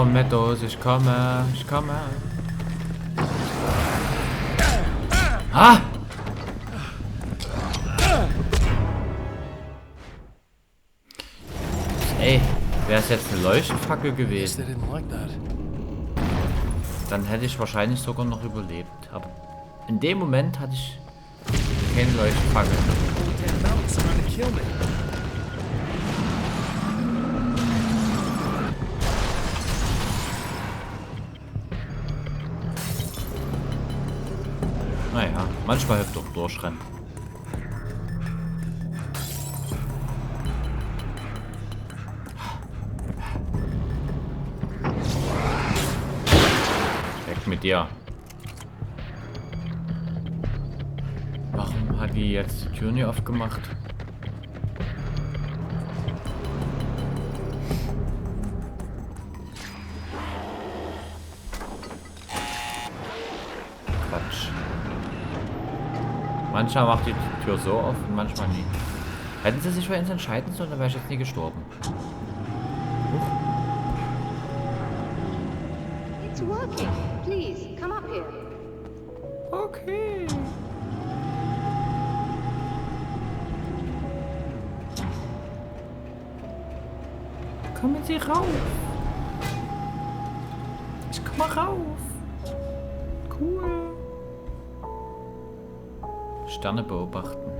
Mettos, ich komme, ich komme. Ah! Ey, wäre es jetzt eine Leuchtfackel gewesen, dann hätte ich wahrscheinlich sogar noch überlebt. Aber in dem Moment hatte ich keine Leuchtfackel. Naja, manchmal hilft doch durchrennen. Weg mit dir. Warum hat die jetzt die Tür nicht aufgemacht? Quatsch. Manchmal macht die Tür so auf und manchmal nie. Hätten sie sich für uns entscheiden sollen, dann wäre ich jetzt nie gestorben. It's working. Please, come up here. Okay. Kommen Sie rauf. Ich komme rauf. Cool. Sterne beobachten.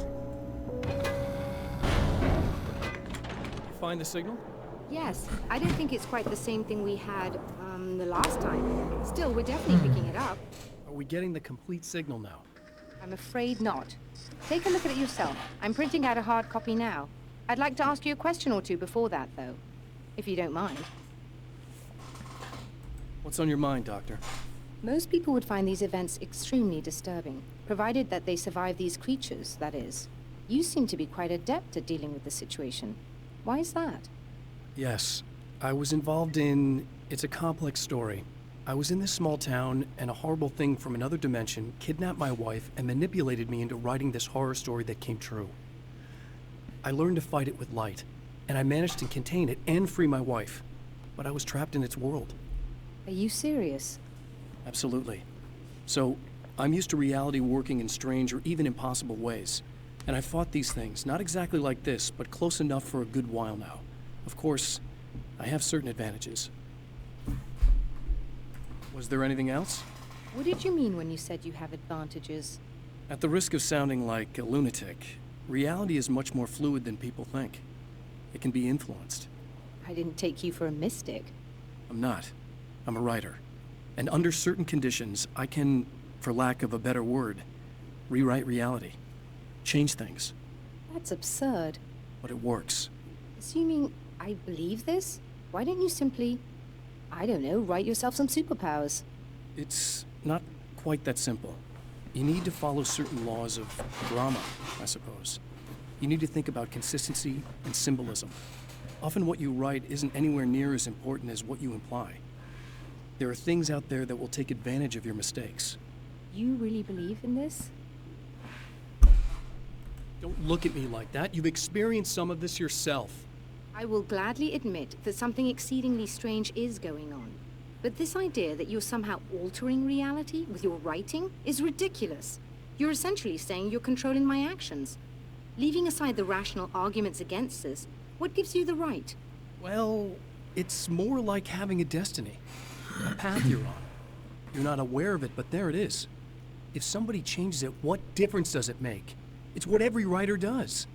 Find the signal? Yes, I don't think it's quite the same thing we had the last time. Still, we're definitely picking it up. Are we getting the complete signal now? I'm afraid not. Take a look at it yourself. I'm printing out a hard copy now. I'd like to ask you a question or two before that, though, if you don't mind. What's on your mind, Doctor? Most people would find these events extremely disturbing, provided that they survive these creatures, that is. You seem to be quite adept at dealing with the situation. Why is that? Yes, I was involved in... It's a complex story. I was in this small town, and a horrible thing from another dimension kidnapped my wife and manipulated me into writing this horror story that came true. I learned to fight it with light, and I managed to contain it and free my wife. But I was trapped in its world. Are you serious? Absolutely. So, I'm used to reality working in strange or even impossible ways. And I fought these things, not exactly like this, but close enough for a good while now. Of course, I have certain advantages. Was there anything else? What did you mean when you said you have advantages? At the risk of sounding like a lunatic, reality is much more fluid than people think. It can be influenced. I didn't take you for a mystic. I'm not. I'm a writer. And under certain conditions, I can, for lack of a better word, rewrite reality. Change things. That's absurd. But it works. Assuming I believe this, why don't you simply, I don't know, write yourself some superpowers? It's not quite that simple. You need to follow certain laws of drama, I suppose. You need to think about consistency and symbolism. Often what you write isn't anywhere near as important as what you imply. There are things out there that will take advantage of your mistakes. You really believe in this? Don't look at me like that. You've experienced some of this yourself. I will gladly admit that something exceedingly strange is going on. But this idea that you're somehow altering reality with your writing is ridiculous. You're essentially saying you're controlling my actions. Leaving aside the rational arguments against this, what gives you the right? Well, it's more like having a destiny. A path you're on. You're not aware of it, but there it is. If somebody changes it, what difference does it make? It's what every writer does.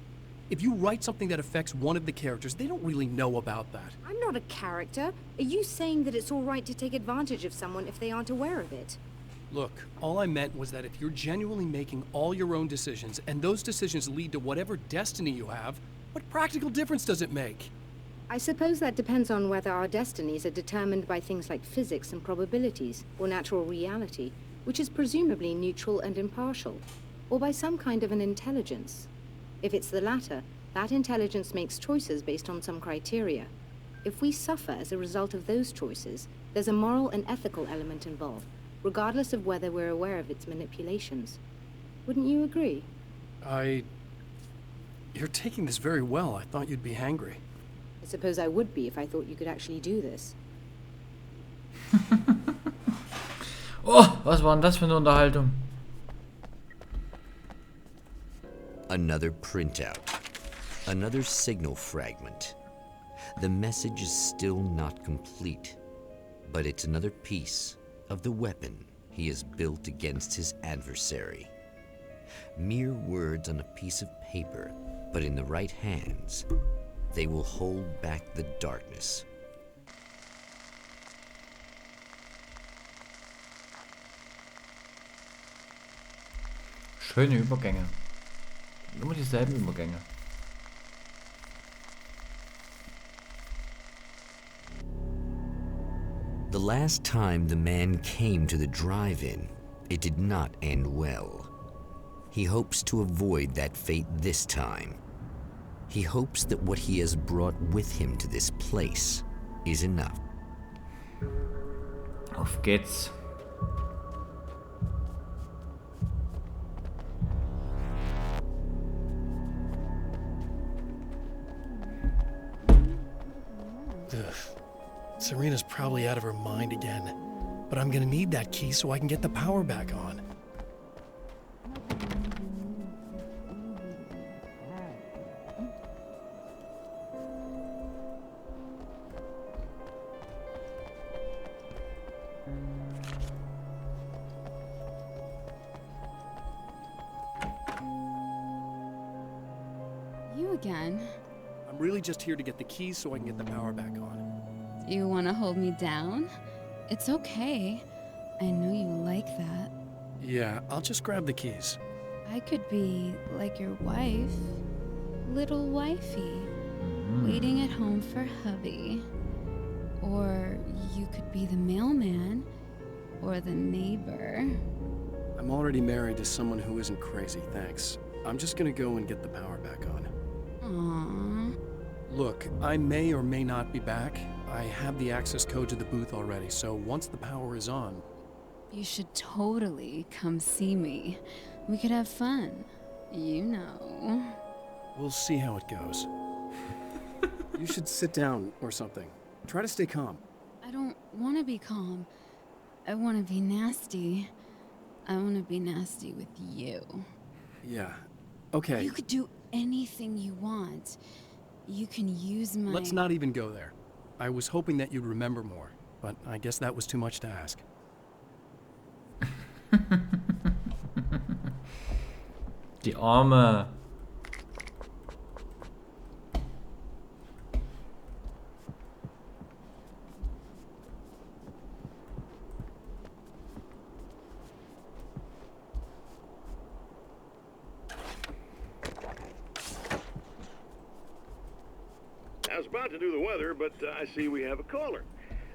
If you write something that affects one of the characters, they don't really know about that. I'm not a character. Are you saying that it's all right to take advantage of someone if they aren't aware of it? Look, all I meant was that if you're genuinely making all your own decisions, and those decisions lead to whatever destiny you have, what practical difference does it make? I suppose that depends on whether our destinies are determined by things like physics and probabilities, or natural reality, which is presumably neutral and impartial, or by some kind of an intelligence. If it's the latter, that intelligence makes choices based on some criteria. If we suffer as a result of those choices, there's a moral and ethical element involved, regardless of whether we're aware of its manipulations. Wouldn't you agree? You're taking this very well. I thought you'd be hangry. I suppose I would be if I thought you could actually do this. Oh, was war denn das für eine Unterhaltung? Another printout. Another signal fragment. The message is still not complete, but it's another piece of the weapon he has built against his adversary. Mere words on a piece of paper, but in the right hands, they will hold back the darkness. Schöne Übergänge. Immer dieselben Übergänge. The last time the man came to the drive-in, it did not end well. He hopes to avoid that fate this time. He hopes that what he has brought with him to this place is enough. Auf geht's. Ugh. Serena's probably out of her mind again. But I'm gonna need that key so I can get the power back on. You again? I'm really just here to get the keys so I can get the power back on. Do you want to hold me down? It's okay. I know you like that. Yeah, I'll just grab the keys. I could be like your wife, little wifey, waiting at home for hubby. Or you could be the mailman, or the neighbor. I'm already married to someone who isn't crazy, thanks. I'm just gonna go and get the power back on. Aww. Look, I may or may not be back. I have the access code to the booth already, so once the power is on... You should totally come see me. We could have fun. You know. We'll see how it goes. You should sit down or something. Try to stay calm. I don't want to be calm. I want to be nasty. I want to be nasty with you. Yeah. Okay. You could do anything you want. You can use my... Let's not even go there. I was hoping that you'd remember more, but I guess that was too much to ask. Die Arme. I was about to do the weather, but I see we have a caller.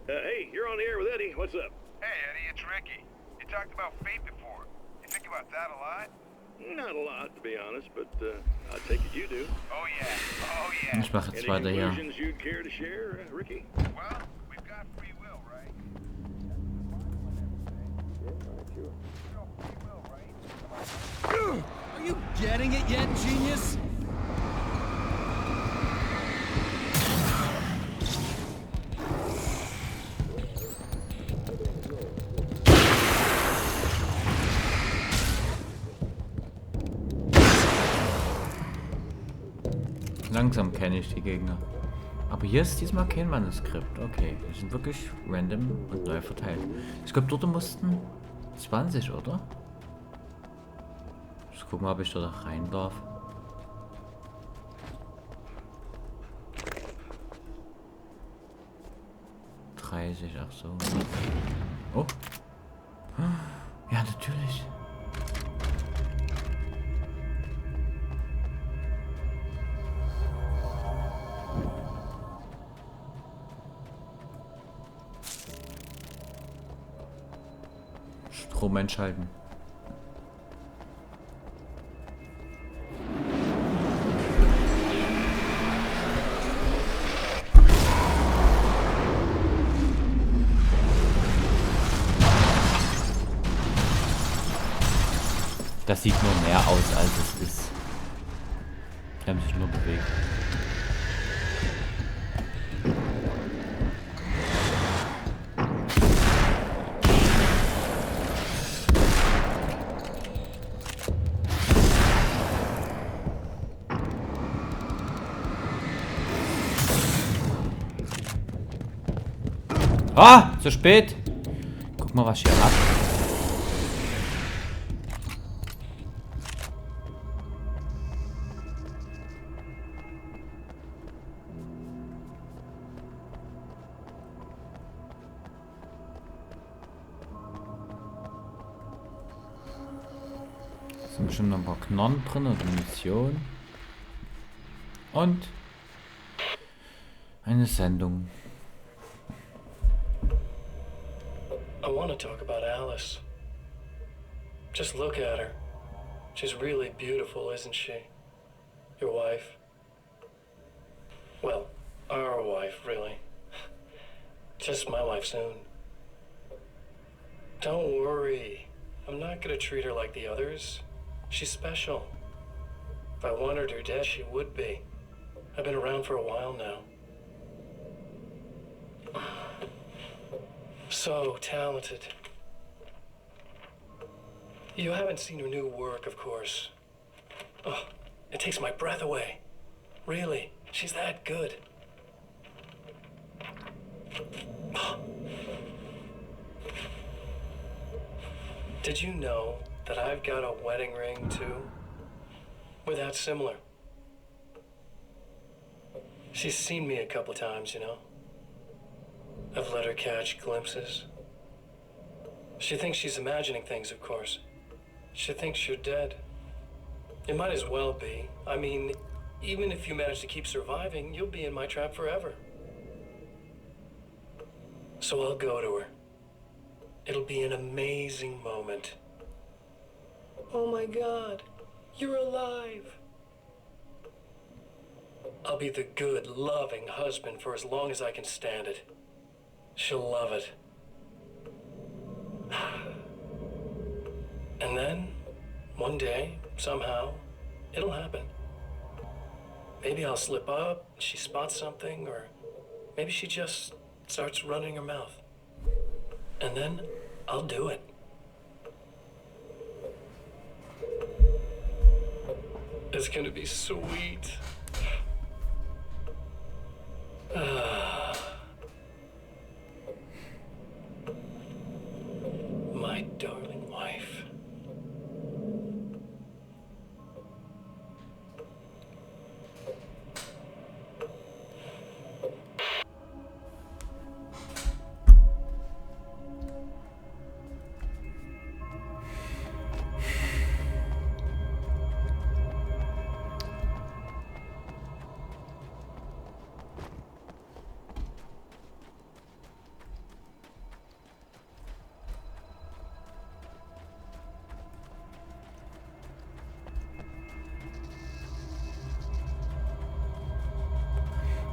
Hey, you're on the air with Eddie. What's up? Hey, Eddie, it's Ricky. You talked about fate before. You think about that a lot? Not a lot, to be honest, but I take it you do. Oh, yeah. Oh, yeah. Ich mache jetzt Any weiter hier. conclusions you'd care to share, Ricky? Well, we've got free will, right? Are you getting it yet, genius? Langsam kenne ich die Gegner. Aber hier ist diesmal kein Manuskript. Okay, die sind wirklich random und neu verteilt. Ich glaube, dort mussten 20, oder? Ich guck mal, ob ich da rein darf. Ach so. Oh. Ja, natürlich. Strom einschalten. Das sieht nur mehr aus, als es ist. Die haben sich nur bewegt. Ah, zu spät. Guck mal, was ich hier hab. Da sind schon noch ein paar Knarren drin und Munition. Und eine Sendung. I want to talk about Alice. Just look at her. She's really beautiful, isn't she? Your wife. Well, our wife, really. Just my wife soon. Don't worry. I'm not gonna treat her like the others. She's special. If I wanted her dead, she would be. I've been around for a while now. So talented. You haven't seen her new work, of course. Oh, it takes my breath away. Really, she's that good. Did you know that I've got a wedding ring, too? We're that similar. She's seen me a couple times, you know. I've let her catch glimpses. She thinks she's imagining things, of course. She thinks you're dead. It might as well be. I mean, even if you manage to keep surviving, you'll be in my trap forever. So I'll go to her. It'll be an amazing moment. Oh my God, you're alive. I'll be the good, loving husband for as long as I can stand it. She'll love it. And then, one day, somehow, it'll happen. Maybe I'll slip up, she spots something, or maybe she just starts running her mouth. And then, I'll do it. It's gonna be sweet. My darling wife.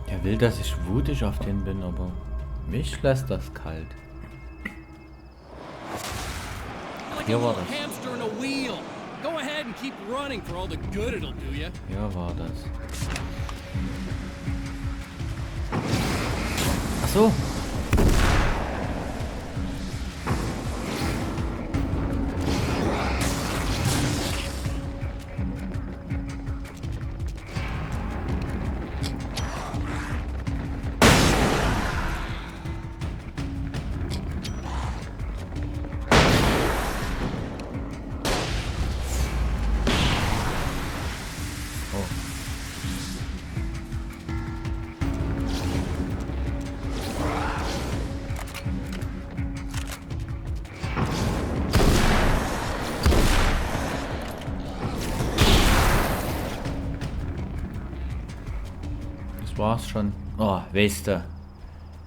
Er will, dass ich wutig auf den bin, aber mich lässt das kalt. Hier war das. Hier war das. Ach so. War's schon. Oh, weißt du,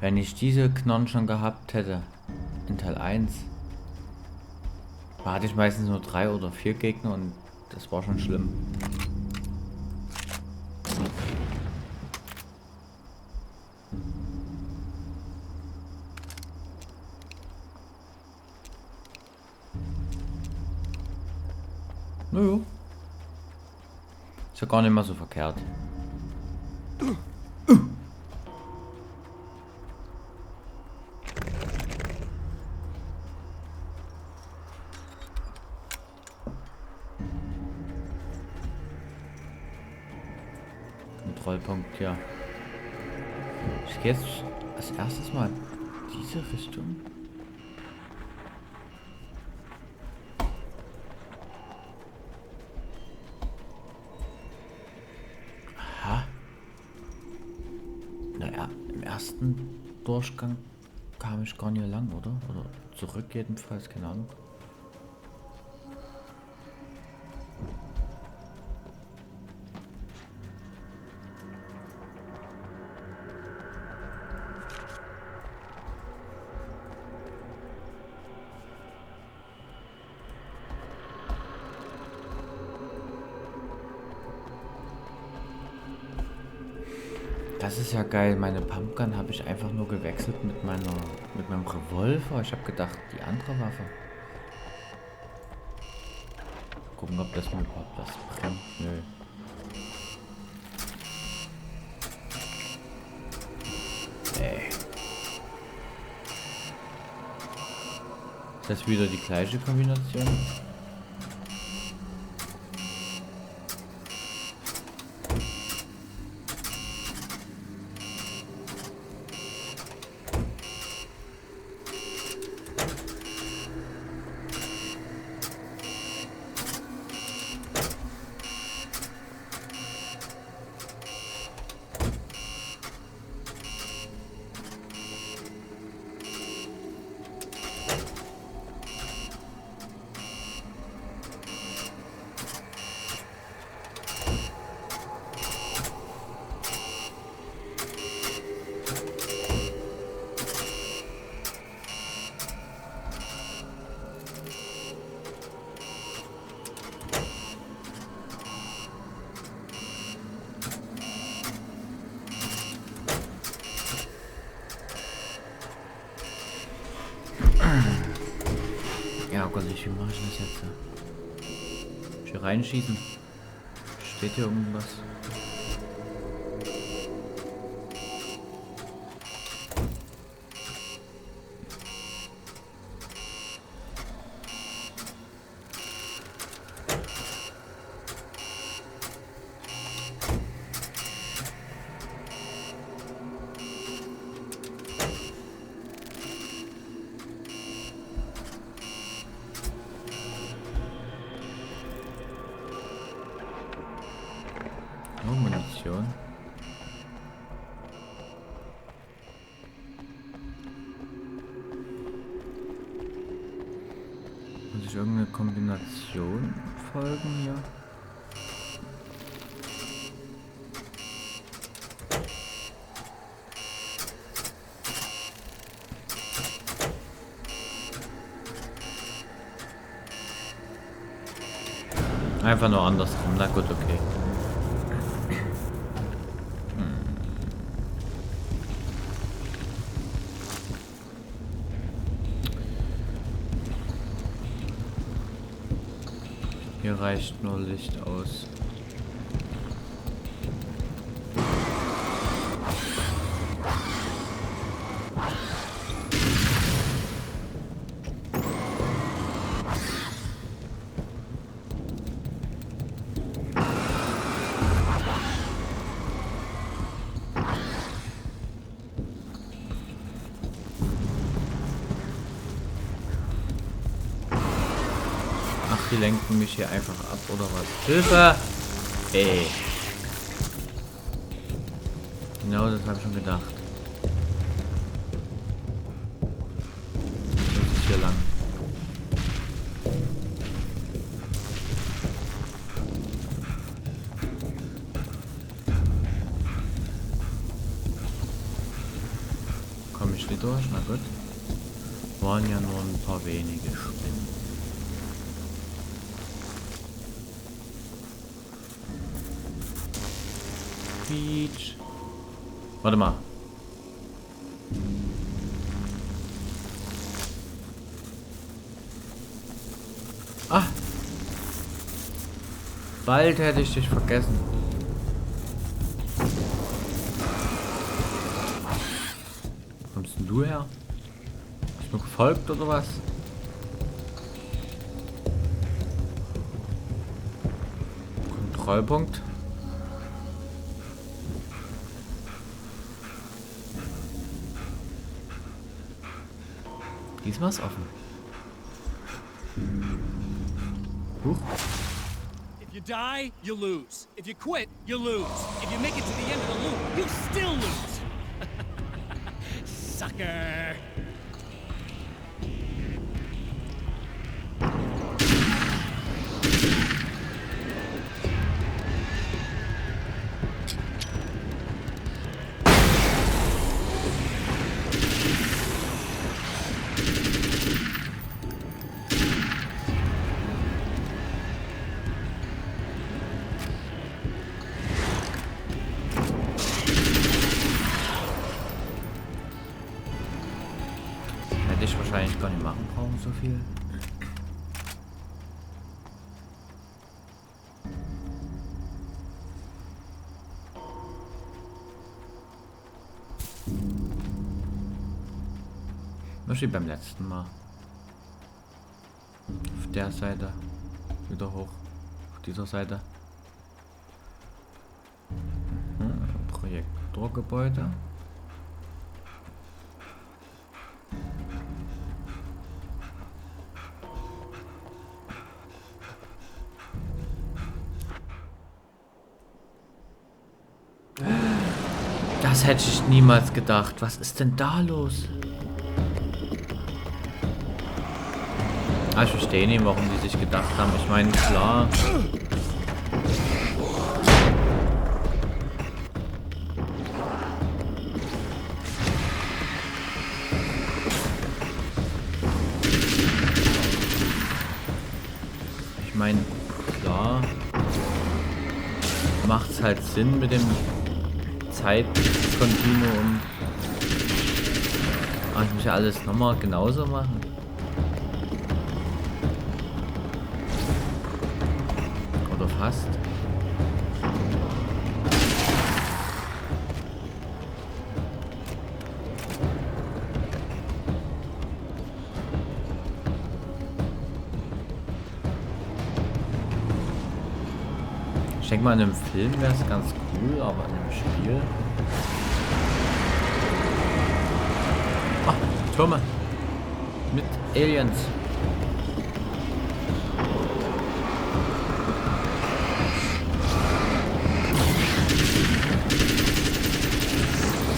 wenn ich diese Knarren schon gehabt hätte, in Teil 1, da hatte ich meistens nur 3 oder 4 Gegner und das war schon schlimm. Naja. Ist ja gar nicht mal so verkehrt. Kontrollpunkt, ja. Ich gehe jetzt als erstes mal Diese Richtung? Aha. Naja, im ersten Durchgang kam ich gar nicht lang, oder? Oder zurück jedenfalls, keine Ahnung. Das ist ja geil. Meine Pumpgun habe ich einfach nur gewechselt mit meinem Revolver. Ich habe gedacht, die andere Waffe. Gucken, ob das mir überhaupt was bringt. Nö. Ey. Ist das wieder die gleiche Kombination? Ja, Gott, wie mache ich das jetzt? Hier reinschießen. Steht hier irgendwas? Oh, Munition. Muss ich irgendeine Kombination folgen hier? Einfach nur andersrum. Na gut, okay. Hier reicht nur Licht aus. Die lenken mich hier einfach ab, oder was? Hilfe! Ey. Genau, das habe ich schon gedacht. Das ist hier lang. Komme ich nicht durch? Na gut. Waren ja nur ein paar wenige Spinnen. Peach. Warte mal. Ah. Bald hätte ich dich vergessen. Wo kommst denn du her? Bist du gefolgt oder was? Kontrollpunkt. Diesmal ist offen. Huch. If you die, you lose. If you quit, you lose. If you make it to the end of the loop, you still lose. Sucker. Hätte ich wahrscheinlich gar nicht machen brauchen, so viel. Nur wie beim letzten Mal. Auf der Seite. Wieder hoch. Auf dieser Seite. Projektorgebäude. Das hätte ich niemals gedacht. Was ist denn da los? Ah, ich verstehe nicht, warum die sich gedacht haben. Ich meine, klar. Ich meine, klar. Macht es halt Sinn mit dem Zeitkontinuum. Aber ich muss ja alles nochmal genauso machen. Oder fast. Ich denke mal, in einem Film wäre es ganz cool, aber in einem Spiel... Ah, Türme. Mit Aliens.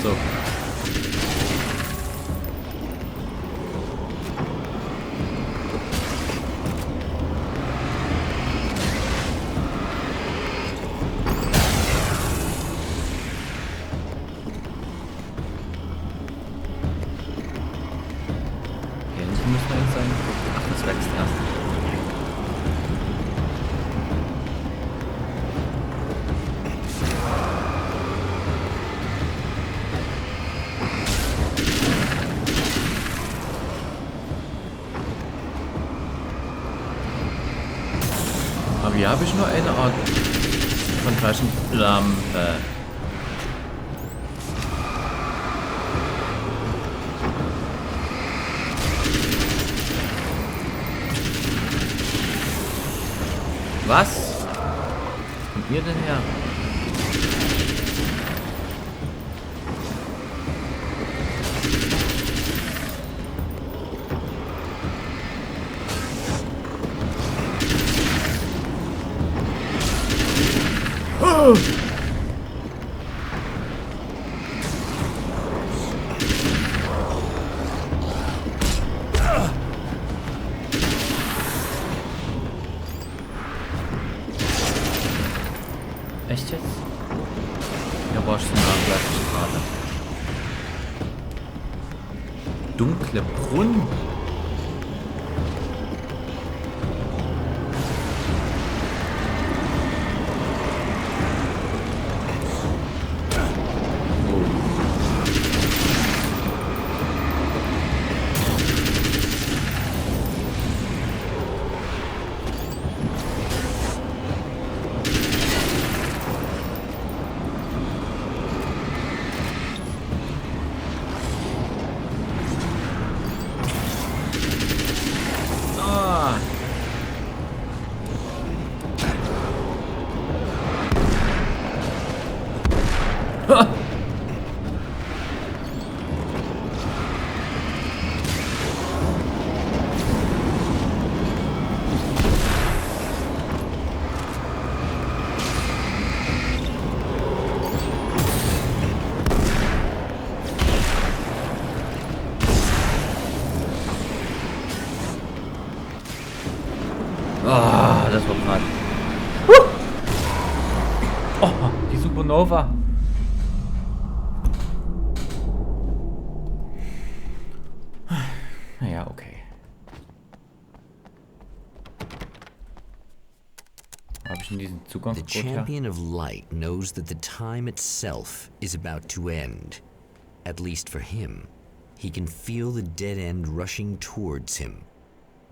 So. Müssen wir jetzt sein. Ach, das wächst erst. Aber hier habe ich nur eine Art von Taschenlampe. Was? Wo kommt ihr denn her? Oh! Echt jetzt? Ja, brauchst du gerade. Dunkle Brunnen. Ah, das war gerade. Oh, die Supernova. Naja, okay. Habe ich in diesen The Zugangscode her? champion of light knows that the time itself is about to end. At least for him. He can feel the dead end rushing towards him.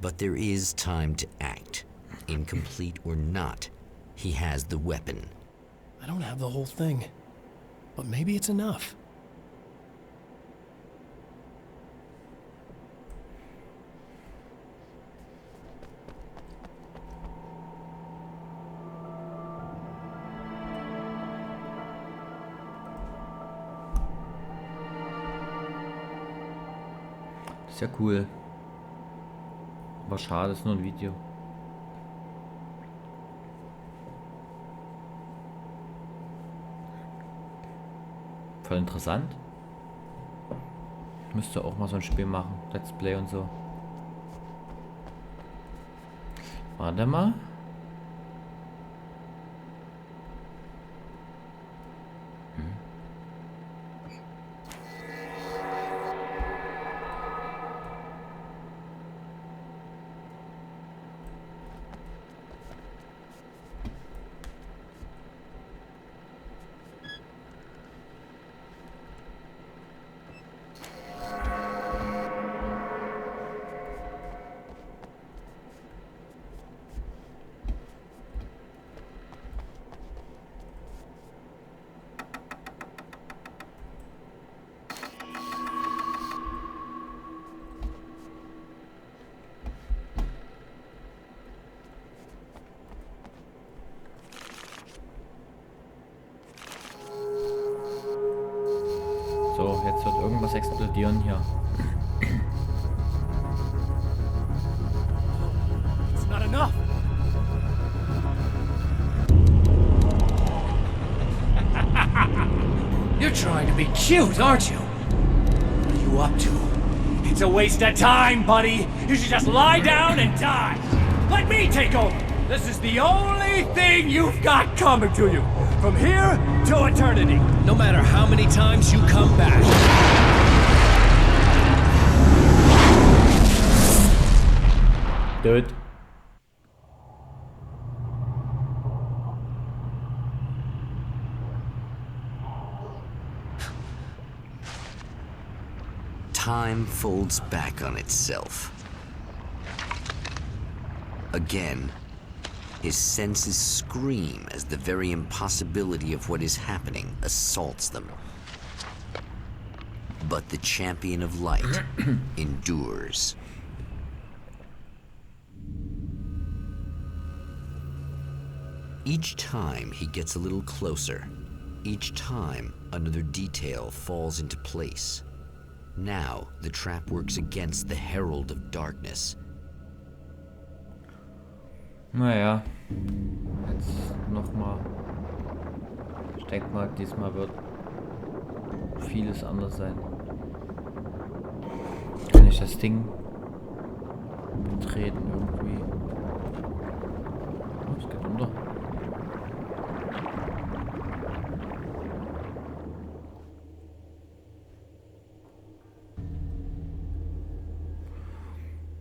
But there is time to act. Incomplete or not, he has the weapon. I don't have the whole thing, but maybe it's enough. Ist ja cool. Aber schade, ist nur ein Video. Voll interessant. Ich müsste auch mal so ein Spiel machen. Let's Play und so. Warte mal. So, jetzt wird irgendwas explodieren hier. It's not enough. You're trying to be cute, aren't you? What are you up to? It's a waste of time, buddy. You should just lie down and die. Let me take over. This is the only thing you've got coming to you. From here to eternity. No matter how many times you come back. Dude. Time folds back on itself. Again, his senses scream as the very impossibility of what is happening assaults them. But the champion of light endures. Each time he gets a little closer. Each time another detail falls into place. Now the trap works against the herald of darkness. Naja. Jetzt nochmal. Ich denke mal, diesmal wird vieles anders sein. Kann ich das Ding betreten irgendwie? Oh, es geht runter.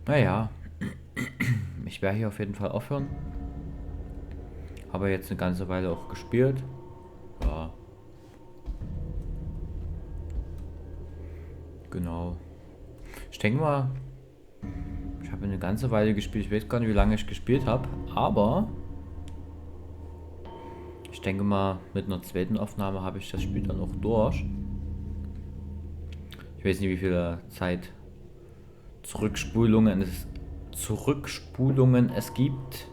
Naja, ich werde hier auf jeden Fall aufhören. Habe jetzt eine ganze Weile auch gespielt. Ja. Genau. Ich denke mal, ich habe eine ganze Weile gespielt. Ich weiß gar nicht, wie lange ich gespielt habe. Aber ich denke mal, mit einer zweiten Aufnahme habe ich das Spiel dann auch durch. Ich weiß nicht, wie viel Zeit Zurückspulungen es gibt.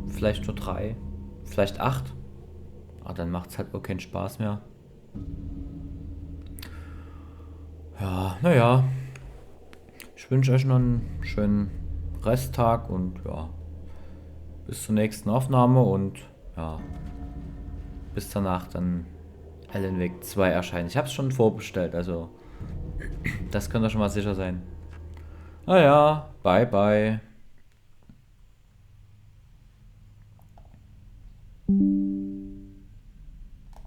Vielleicht nur 3, vielleicht 8. Aber dann macht es halt auch keinen Spaß mehr. Ja, naja. Ich wünsche euch noch einen schönen Resttag und ja, bis zur nächsten Aufnahme und ja, bis danach dann Alan Wake 2 erscheint. Ich habe es schon vorbestellt, also das könnt ihr schon mal sicher sein. Naja, bye. Bye, bye.